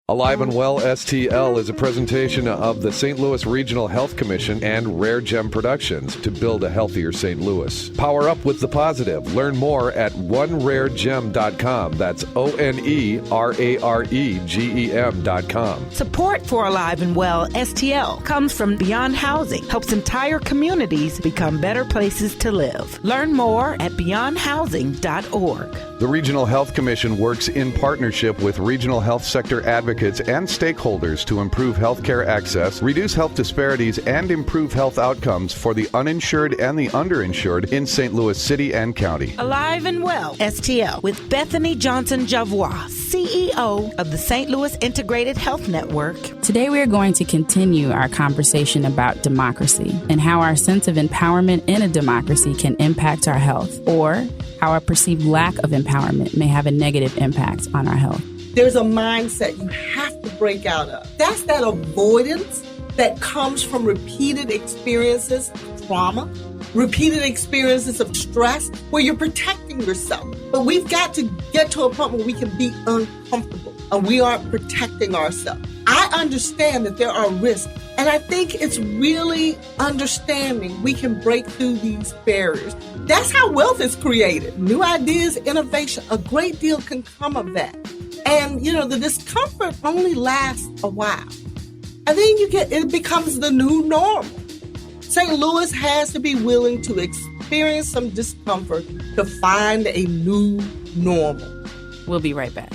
Alive and Well STL is a presentation of the St. Louis Regional Health Commission and Rare Gem Productions to build a healthier St. Louis. Power up with the positive. Learn more at oneraregem.com. That's ONERAREGEM.com. Support for Alive and Well STL comes from Beyond Housing, helps entire communities become better places to live. Learn more at beyondhousing.org. The Regional Health Commission works in partnership with regional health sector advocates and stakeholders to improve healthcare access, reduce health disparities, and improve health outcomes for the uninsured and the underinsured in St. Louis City and County. Alive and Well STL with Bethany Johnson-Javois, CEO of the St. Louis Integrated Health Network. Today we are going to continue our conversation about democracy and how our sense of empowerment in a democracy can impact our health, or how a perceived lack of empowerment may have a negative impact on our health. There's a mindset you have to break out of. That's that avoidance that comes from repeated experiences of trauma, repeated experiences of stress, where you're protecting yourself. But we've got to get to a point where we can be uncomfortable and we aren't protecting ourselves. I understand that there are risks, and I think it's really understanding we can break through these barriers. That's how wealth is created. New ideas, innovation, a great deal can come of that. And, the discomfort only lasts a while. And then it becomes the new normal. St. Louis has to be willing to experience some discomfort to find a new normal. We'll be right back.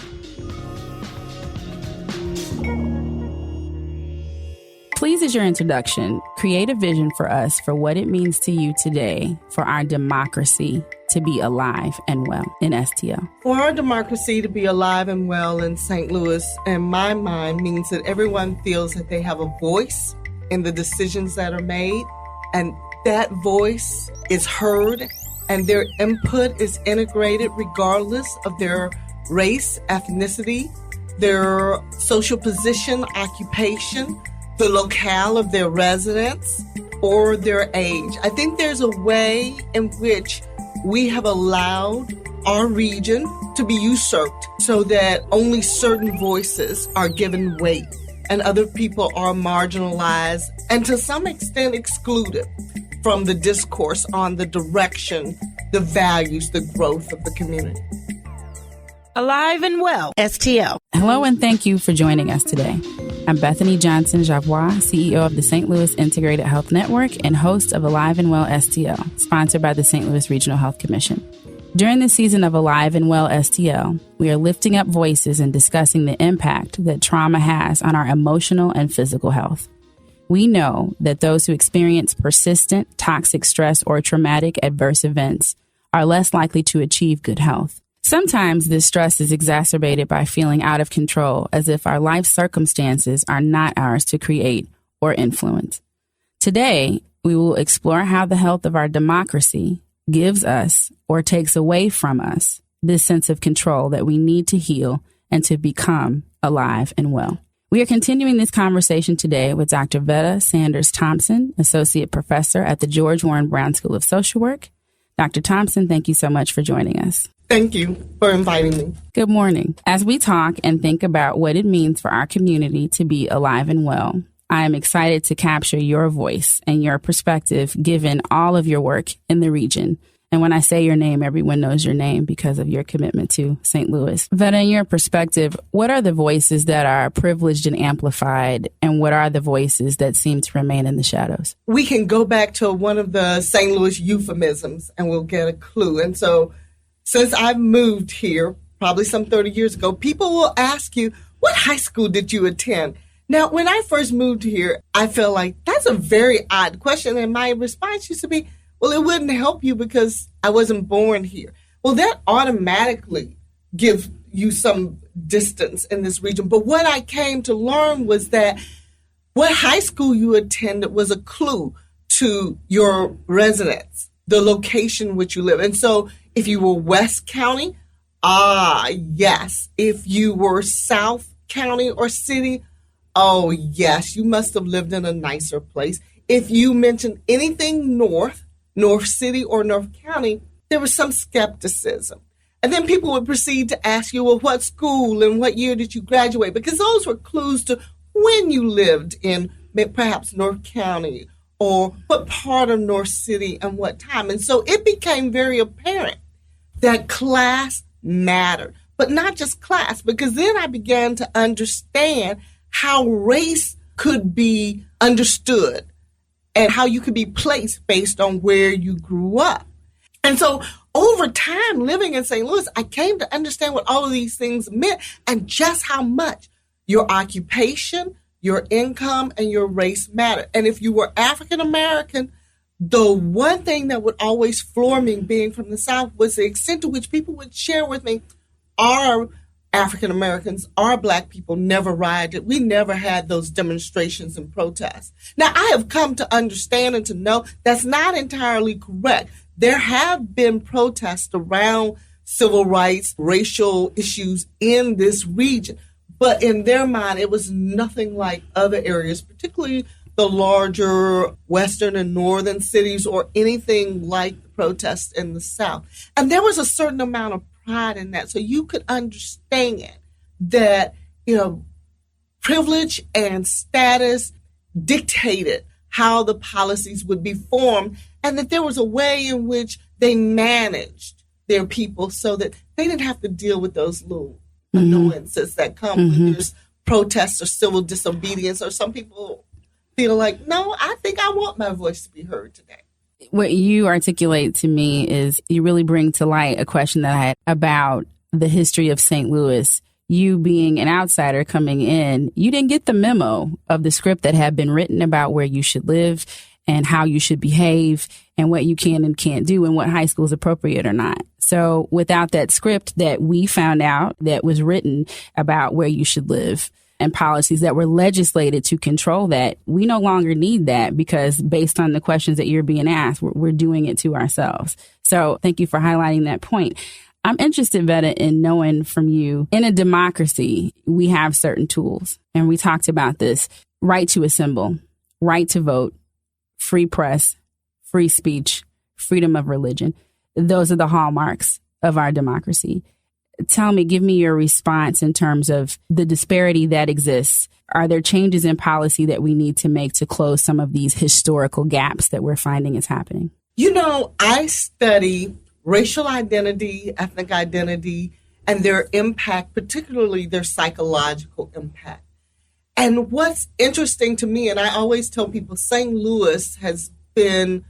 Please, as your introduction, create a vision for us for what it means to you today for our democracy to be alive and well in STL. For our democracy to be alive and well in St. Louis, in my mind, means that everyone feels that they have a voice in the decisions that are made, and that voice is heard, and their input is integrated regardless of their race, ethnicity, their social position, occupation, the locale of their residence, or their age. I think there's a way in which we have allowed our region to be usurped so that only certain voices are given weight and other people are marginalized and to some extent excluded from the discourse on the direction, the values, the growth of the community. Alive and Well STL. Hello and thank you for joining us today. I'm Bethany Johnson-Javois, CEO of the St. Louis Integrated Health Network and host of Alive and Well STL, sponsored by the St. Louis Regional Health Commission. During this season of Alive and Well STL, we are lifting up voices and discussing the impact that trauma has on our emotional and physical health. We know that those who experience persistent, toxic stress or traumatic adverse events are less likely to achieve good health. Sometimes this stress is exacerbated by feeling out of control, as if our life circumstances are not ours to create or influence. Today, we will explore how the health of our democracy gives us or takes away from us this sense of control that we need to heal and to become alive and well. We are continuing this conversation today with Dr. Vetta Sanders Thompson, Associate Professor at the George Warren Brown School of Social Work. Dr. Thompson, thank you so much for joining us. Thank you for inviting me. Good morning. As we talk and think about what it means for our community to be alive and well, I am excited to capture your voice and your perspective given all of your work in the region. And when I say your name, everyone knows your name because of your commitment to St. Louis. Vetta, in your perspective, what are the voices that are privileged and amplified, and what are the voices that seem to remain in the shadows? We can go back to one of the St. Louis euphemisms and we'll get a clue. And so since I've moved here, probably some 30 years ago, people will ask you, what high school did you attend? Now, when I first moved here, I felt like that's a very odd question. And my response used to be, well, it wouldn't help you because I wasn't born here. Well, that automatically gives you some distance in this region. But what I came to learn was that what high school you attended was a clue to your residence, the location which you live. And so if you were West County, yes. If you were South County or city, oh, yes, you must have lived in a nicer place. If you mentioned anything North City or North County, there was some skepticism. And then people would proceed to ask you, well, what school and what year did you graduate? Because those were clues to when you lived in perhaps North County or what part of North City and what time. And so it became very apparent that class mattered, but not just class, because then I began to understand how race could be understood and how you could be placed based on where you grew up. And so over time, living in St. Louis, I came to understand what all of these things meant and just how much your occupation, your income, and your race mattered. And if you were African American, the one thing that would always floor me being from the South was the extent to which people would share with me, our African Americans, our Black people never rioted. We never had those demonstrations and protests. Now, I have come to understand and to know that's not entirely correct. There have been protests around civil rights, racial issues in this region, but in their mind, it was nothing like other areas, particularly the larger western and northern cities or anything like the protests in the South. And there was a certain amount of pride in that. So you could understand that, privilege and status dictated how the policies would be formed, and that there was a way in which they managed their people so that they didn't have to deal with those little annoyances that come when there's protests or civil disobedience, or some people feel like, no, I think I want my voice to be heard today. What you articulate to me is you really bring to light a question that I had about the history of St. Louis. You being an outsider coming in, you didn't get the memo of the script that had been written about where you should live and how you should behave and what you can and can't do and what high school is appropriate or not. So without that script that we found out that was written about where you should live and policies that were legislated to control that, we no longer need that, because based on the questions that you're being asked, we're doing it to ourselves. So thank you for highlighting that point. I'm interested, Vetta, in knowing from you, in a democracy, we have certain tools, and we talked about this: right to assemble, right to vote, free press, free speech, freedom of religion. Those are the hallmarks of our democracy. Tell me, give me your response in terms of the disparity that exists. Are there changes in policy that we need to make to close some of these historical gaps that we're finding is happening? I study racial identity, ethnic identity, and their impact, particularly their psychological impact. And what's interesting to me, and I always tell people, St. Louis has been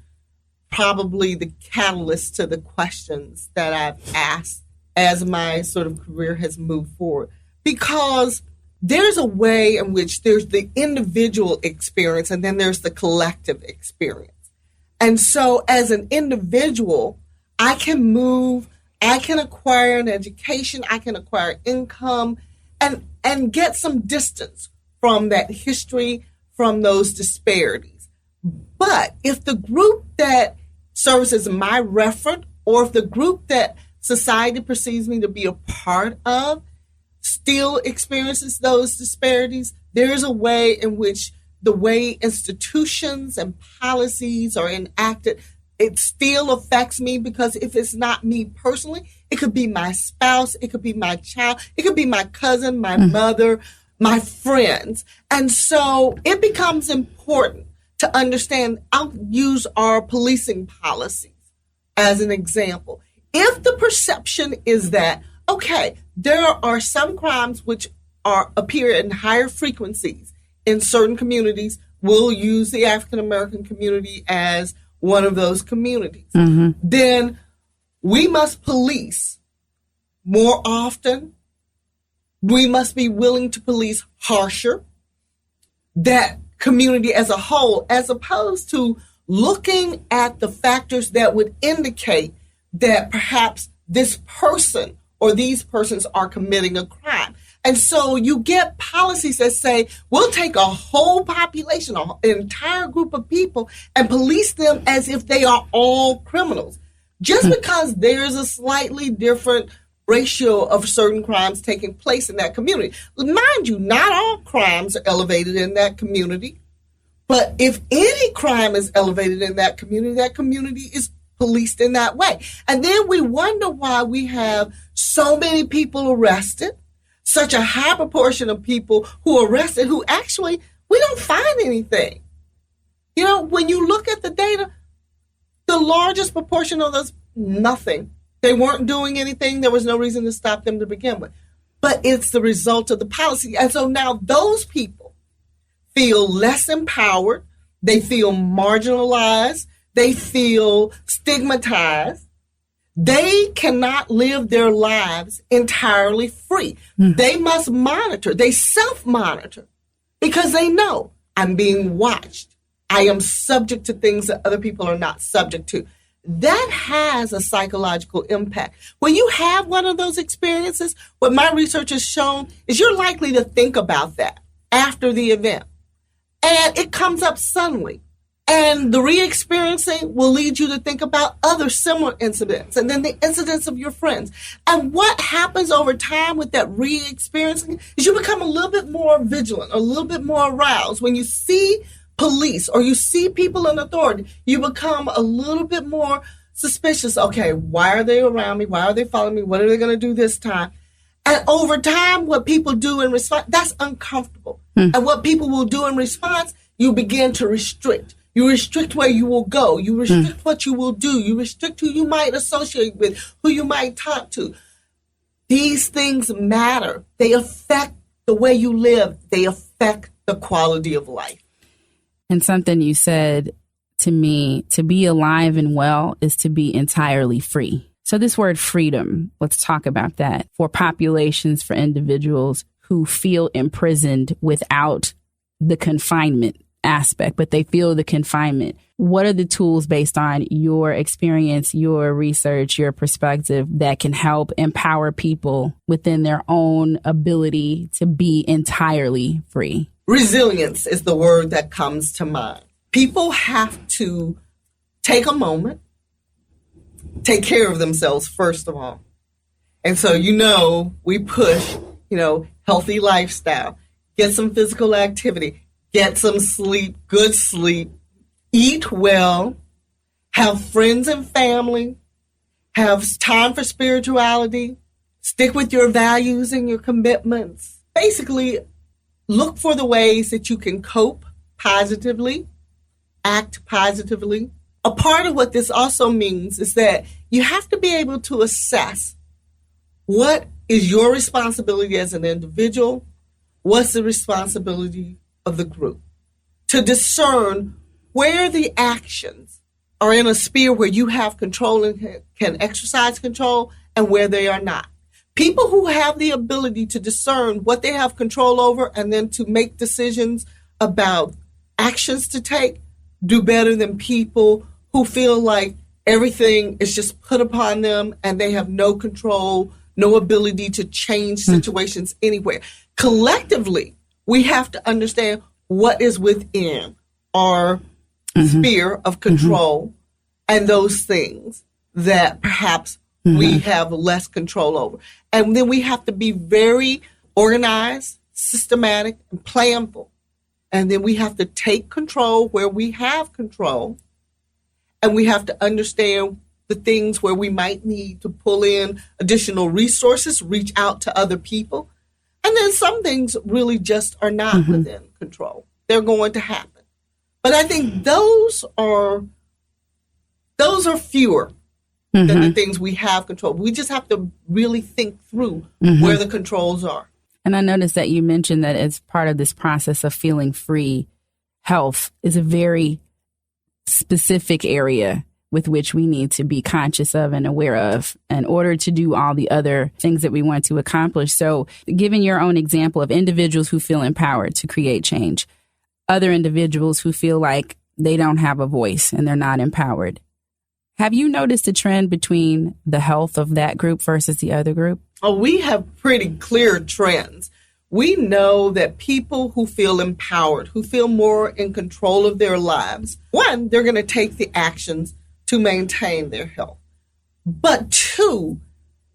probably the catalyst to the questions that I've asked as my sort of career has moved forward, because there's a way in which there's the individual experience and then there's the collective experience. And so as an individual, I can move, I can acquire an education, I can acquire income, and get some distance from that history, from those disparities. But if the group that serves as my referent, or if the group that society perceives me to be a part of still experiences those disparities, there's a way in which the way institutions and policies are enacted, it still affects me, because if it's not me personally, it could be my spouse, it could be my child, it could be my cousin, my mother, my friends. And so it becomes important to understand. I'll use our policing policies as an example. If the perception is that, okay, there are some crimes which appear in higher frequencies in certain communities, we'll use the African American community as one of those communities, then we must police more often. We must be willing to police harsher that community as a whole, as opposed to looking at the factors that would indicate that perhaps this person or these persons are committing a crime. And so you get policies that say, we'll take a whole population, an entire group of people, and police them as if they are all criminals. Just because there's a slightly different ratio of certain crimes taking place in that community. Mind you, not all crimes are elevated in that community. But if any crime is elevated in that community is policed in that way. And then we wonder why we have so many people arrested, such a high proportion of people who are arrested who actually, we don't find anything. You know, when you look at the data, the largest proportion of those, nothing. They weren't doing anything. There was no reason to stop them to begin with. But it's the result of the policy. And so now those people feel less empowered. They feel marginalized. They feel stigmatized. They cannot live their lives entirely free. They must monitor. They self-monitor because they know I'm being watched. I am subject to things that other people are not subject to. That has a psychological impact. When you have one of those experiences, what my research has shown is you're likely to think about that after the event. And it comes up suddenly. And the re-experiencing will lead you to think about other similar incidents and then the incidents of your friends. And what happens over time with that re-experiencing is you become a little bit more vigilant, a little bit more aroused. When you see police or you see people in authority, you become a little bit more suspicious. Okay, why are they around me? Why are they following me? What are they going to do this time? And over time, what people do in response, that's uncomfortable. And what people will do in response, you begin to restrict. You restrict where you will go. You restrict what you will do. You restrict who you might associate with, who you might talk to. These things matter. They affect the way you live. They affect the quality of life. And something you said to me, to be alive and well is to be entirely free. So this word freedom, let's talk about that. For populations, for individuals who feel imprisoned without the confinement aspect, but they feel the confinement. What are the tools based on your experience, your research, your perspective that can help empower people within their own ability to be entirely free? Resilience is the word that comes to mind. People have to take a moment, take care of themselves first of all. And so, we push, healthy lifestyle, get some physical activity, get some sleep, good sleep, eat well, have friends and family, have time for spirituality, stick with your values and your commitments. Basically, look for the ways that you can cope positively, act positively. A part of what this also means is that you have to be able to assess what is your responsibility as an individual, what's the responsibility of the group, to discern where the actions are in a sphere where you have control and can exercise control and where they are not. People who have the ability to discern what they have control over and then to make decisions about actions to take do better than people who feel like everything is just put upon them and they have no control, no ability to change situations anywhere. Collectively, we have to understand what is within our sphere of control and those things that perhaps we have less control over. And then we have to be very organized, systematic, and planful. And then we have to take control where we have control. And we have to understand the things where we might need to pull in additional resources, reach out to other people. And then some things really just are not within control. They're going to happen. But I think those are fewer than the things we have control. We just have to really think through where the controls are. And I noticed that you mentioned that as part of this process of feeling free, health is a very specific area with which we need to be conscious of and aware of in order to do all the other things that we want to accomplish. So giving your own example of individuals who feel empowered to create change, other individuals who feel like they don't have a voice and they're not empowered. Have you noticed a trend between the health of that group versus the other group? Oh, we have pretty clear trends. We know that people who feel empowered, who feel more in control of their lives, one, they're going to take the actions to maintain their health. But two,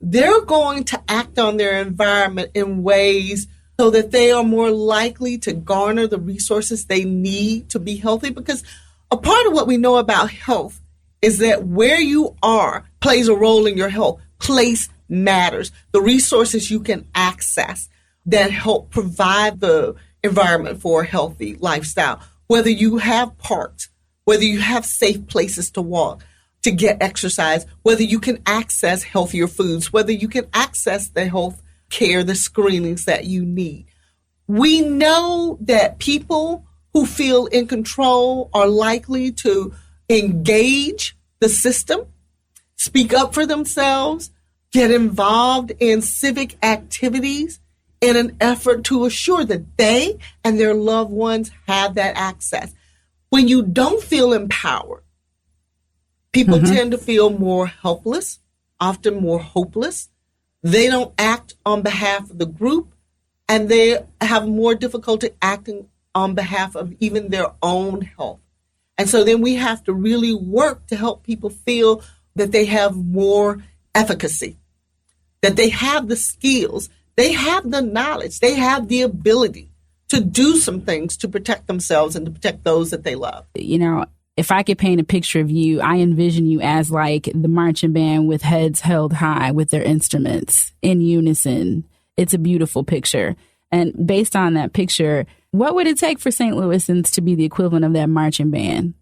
they're going to act on their environment in ways so that they are more likely to garner the resources they need to be healthy. Because a part of what we know about health is that where you are plays a role in your health. Place matters. The resources you can access that help provide the environment for a healthy lifestyle. Whether you have parks, whether you have safe places to walk, to get exercise, whether you can access healthier foods, whether you can access the health care, the screenings that you need. We know that people who feel in control are likely to engage the system, speak up for themselves, get involved in civic activities in an effort to assure that they and their loved ones have that access. When you don't feel empowered, people tend to feel more helpless, often more hopeless. They don't act on behalf of the group, and they have more difficulty acting on behalf of even their own health. And so then we have to really work to help people feel that they have more efficacy, that they have the skills, they have the knowledge, they have the ability to do some things to protect themselves and to protect those that they love. You know, if I could paint a picture of you, I envision you as like the marching band with heads held high with their instruments in unison. It's a beautiful picture. And based on that picture, what would it take for St. Louisans to be the equivalent of that marching band?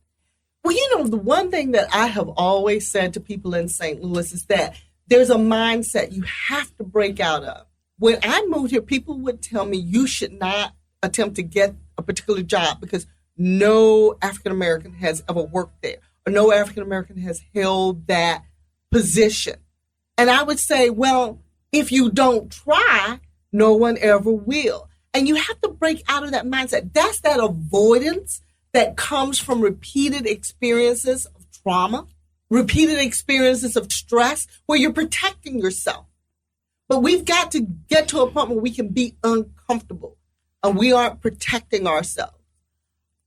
Well, you know, the one thing that I have always said to people in St. Louis is that there's a mindset you have to break out of. When I moved here, people would tell me you should not attempt to get a particular job because no African American has ever worked there, or no African American has held that position. And I would say, well, if you don't try, no one ever will. And you have to break out of that mindset. That's that avoidance that comes from repeated experiences of trauma, repeated experiences of stress, where you're protecting yourself. But we've got to get to a point where we can be uncomfortable and we aren't protecting ourselves.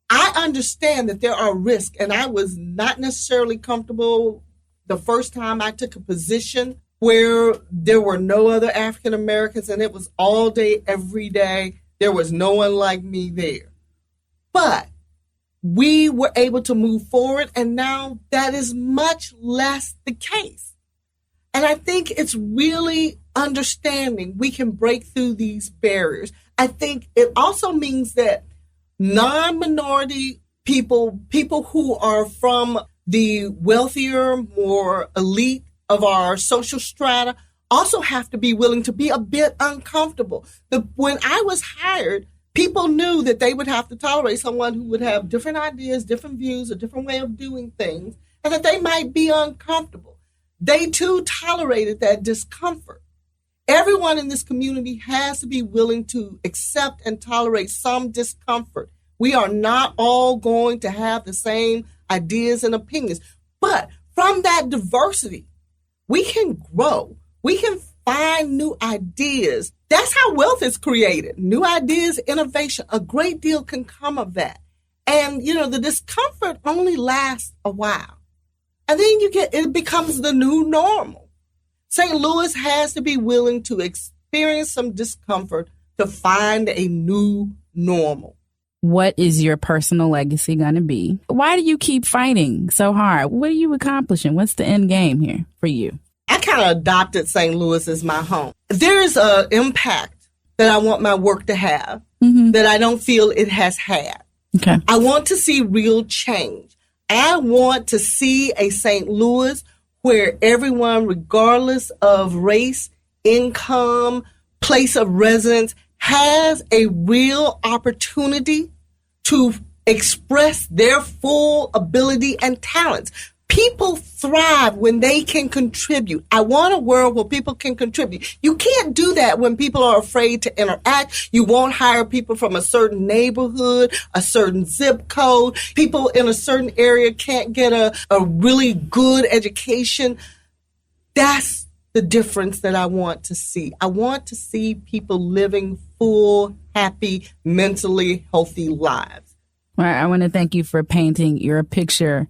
I understand that there are risks, and I was not necessarily comfortable the first time I took a position where there were no other African Americans, and it was all day, every day. There was no one like me there. But we were able to move forward, and now that is much less the case. And I think it's really understanding we can break through these barriers. I think it also means that non-minority people who are from the wealthier, more elite of our social strata, also have to be willing to be a bit uncomfortable. When I was hired, people knew that they would have to tolerate someone who would have different ideas, different views, a different way of doing things, and that they might be uncomfortable. They too tolerated that discomfort. Everyone in this community has to be willing to accept and tolerate some discomfort. We are not all going to have the same ideas and opinions, but from that diversity, we can grow. We can find new ideas. That's how wealth is created. New ideas, innovation, a great deal can come of that. And, you know, the discomfort only lasts a while. And then it becomes the new normal. St. Louis has to be willing to experience some discomfort to find a new normal. What is your personal legacy going to be? Why do you keep fighting so hard? What are you accomplishing? What's the end game here for you? I kind of adopted St. Louis as my home. There's an impact that I want my work to have that I don't feel it has had. Okay. I want to see real change. I want to see a St. Louis where everyone, regardless of race, income, place of residence, has a real opportunity to express their full ability and talents. People thrive when they can contribute. I want a world where people can contribute. You can't do that when people are afraid to interact. You won't hire people from a certain neighborhood, a certain zip code. People in a certain area can't get a really good education. That's the difference that I want to see. I want to see people living full, happy, mentally healthy lives. Well, I want to thank you for painting your picture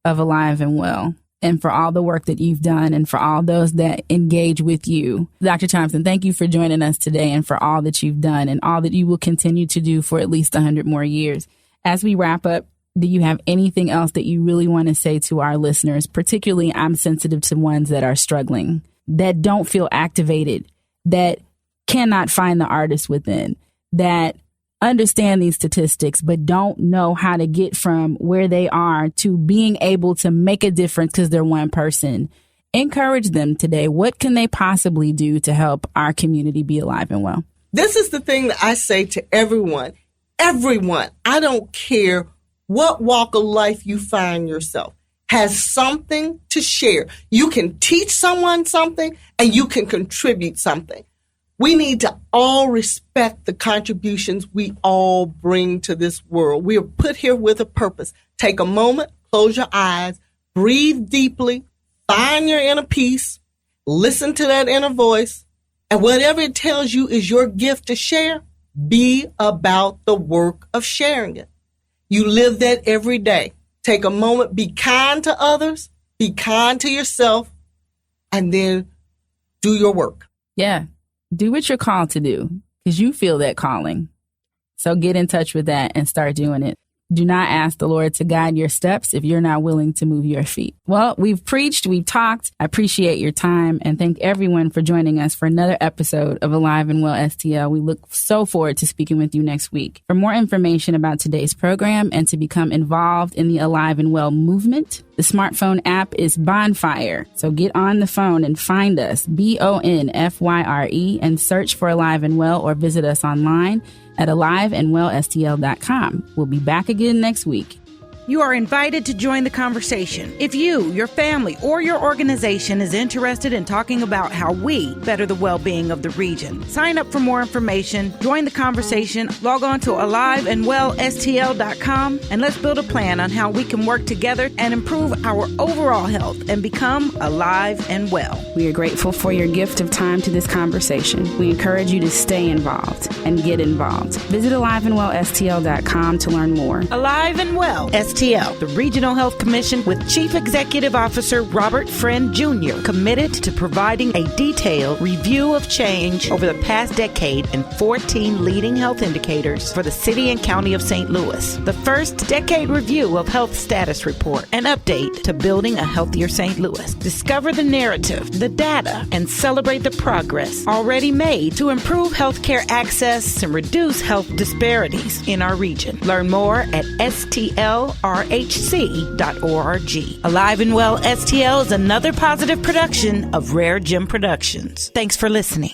of Alive and Well, and for all the work that you've done, and for all those that engage with you. Dr. Thompson, thank you for joining us today, and for all that you've done and all that you will continue to do for at least 100 more years. As we wrap up, Do you have anything else that you really want to say to our listeners? Particularly, I'm sensitive to ones that are struggling, that don't feel activated, that cannot find the artist within, that understand these statistics, but don't know how to get from where they are to being able to make a difference because they're one person. Encourage them today. What can they possibly do to help our community be alive and well? This is the thing that I say to everyone. Everyone, I don't care what walk of life you find yourself, has something to share. You can teach someone something and you can contribute something. We need to all respect the contributions we all bring to this world. We are put here with a purpose. Take a moment, close your eyes, breathe deeply, find your inner peace, listen to that inner voice, and whatever it tells you is your gift to share, be about the work of sharing it. You live that every day. Take a moment, be kind to others, be kind to yourself, and then do your work. Yeah. Do what you're called to do because you feel that calling. So get in touch with that and start doing it. Do not ask the Lord to guide your steps if you're not willing to move your feet. Well, we've preached, we've talked. I appreciate your time and thank everyone for joining us for another episode of Alive and Well STL. We look so forward to speaking with you next week. For more information about today's program and to become involved in the Alive and Well movement, the smartphone app is Bonfire. So get on the phone and find us, BONFYRE, and search for Alive and Well or visit us online at aliveandwellstl.com. We'll be back again next week. You are invited to join the conversation. If you, your family, or your organization is interested in talking about how we better the well-being of the region, sign up for more information, join the conversation, log on to aliveandwellstl.com, and let's build a plan on how we can work together and improve our overall health and become alive and well. We are grateful for your gift of time to this conversation. We encourage you to stay involved and get involved. Visit aliveandwellstl.com to learn more. Alive and Well STL, the Regional Health Commission with Chief Executive Officer Robert Friend Jr., committed to providing a detailed review of change over the past decade and 14 leading health indicators for the city and county of St. Louis. The first decade review of health status report, an update to building a healthier St. Louis. Discover the narrative, the data, and celebrate the progress already made to improve healthcare access and reduce health disparities in our region. Learn more at STLRHC.org. Alive and Well STL is another positive production of Rare Gem Productions. Thanks for listening.